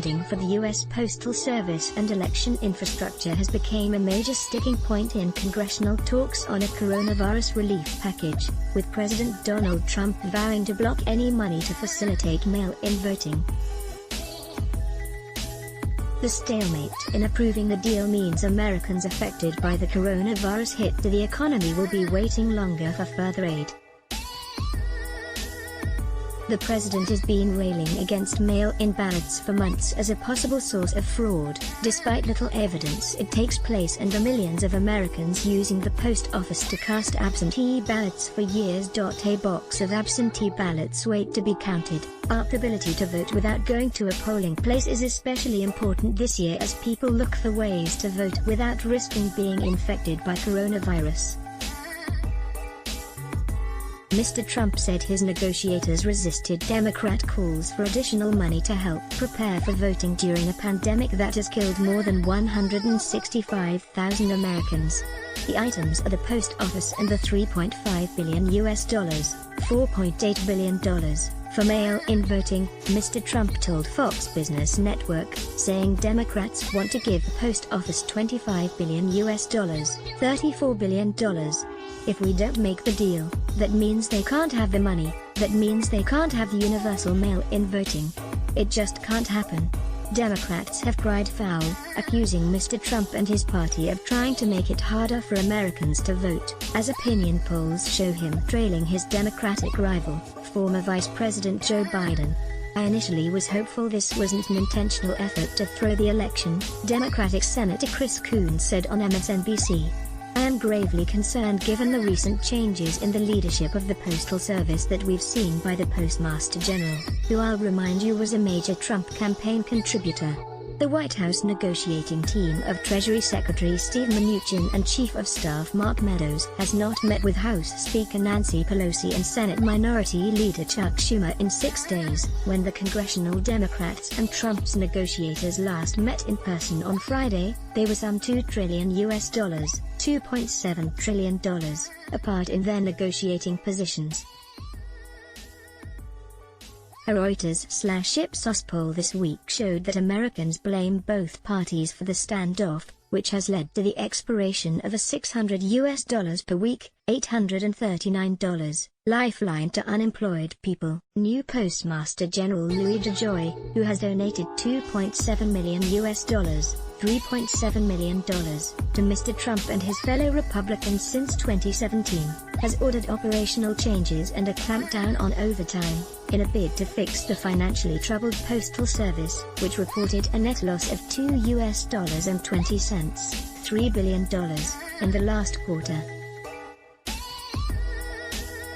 funding for the U.S. Postal Service and election infrastructure has become a major sticking point in congressional talks on a coronavirus relief package, with President Donald Trump vowing to block any money to facilitate mail-in voting. The stalemate in approving the deal means Americans affected by the coronavirus hit to the economy will be waiting longer for further aid. The president has been railing against mail-in ballots for months as a possible source of fraud, despite little evidence it takes place and the millions of Americans using the post office to cast absentee ballots for years. A box of absentee ballots wait to be counted. Our ability to vote without going to a polling place is especially important this year as people look for ways to vote without risking being infected by coronavirus. Mr. Trump said his negotiators resisted Democrat calls for additional money to help prepare for voting during a pandemic that has killed more than 165,000 Americans. The items are the post office and the $3.5 billion $4.8 billion for mail-in voting, Mr. Trump told Fox Business Network, saying Democrats want to give the post office $25 billion $34 billion. If we don't make the deal, that means they can't have the money, that means they can't have the universal mail-in voting. It just can't happen. Democrats have cried foul, accusing Mr. Trump and his party of trying to make it harder for Americans to vote, as opinion polls show him trailing his Democratic rival, former Vice President Joe Biden. I initially was hopeful this wasn't an intentional effort to throw the election, Democratic Senator Chris Coons said on MSNBC. I am gravely concerned given the recent changes in the leadership of the Postal Service that we've seen by the Postmaster General, who I'll remind you was a major Trump campaign contributor. The White House negotiating team of Treasury Secretary Steve Mnuchin and Chief of Staff Mark Meadows has not met with House Speaker Nancy Pelosi and Senate Minority Leader Chuck Schumer in 6 days. When the congressional Democrats and Trump's negotiators last met in person on Friday, they were some $2 trillion $2.7 trillion apart in their negotiating positions. A Reuters/Ipsos poll this week showed that Americans blame both parties for the standoff, which has led to the expiration of a $600 per week, $839 lifeline to unemployed people. New Postmaster General Louis DeJoy, who has donated $2.7 million $3.7 million to Mr. Trump and his fellow Republicans since 2017, has ordered operational changes and a clampdown on overtime, in a bid to fix the financially troubled Postal Service, which reported a net loss of $2.20 billion in the last quarter.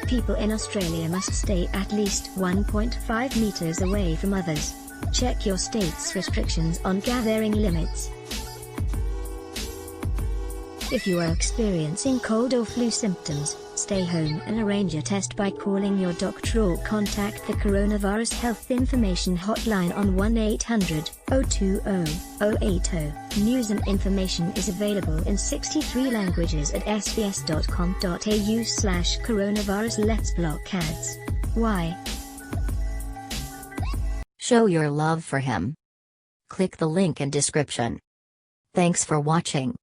People in Australia must stay at least 1.5 meters away from others. Check your state's restrictions on gathering limits. If you are experiencing cold or flu symptoms, stay home and arrange a test by calling your doctor or contact the Coronavirus Health Information Hotline on 1-800-020-080. News and information is available in 63 languages at sbs.com.au/coronavirus. Let's block ads. Why? Show your love for him. Click the link in description. Thanks for watching.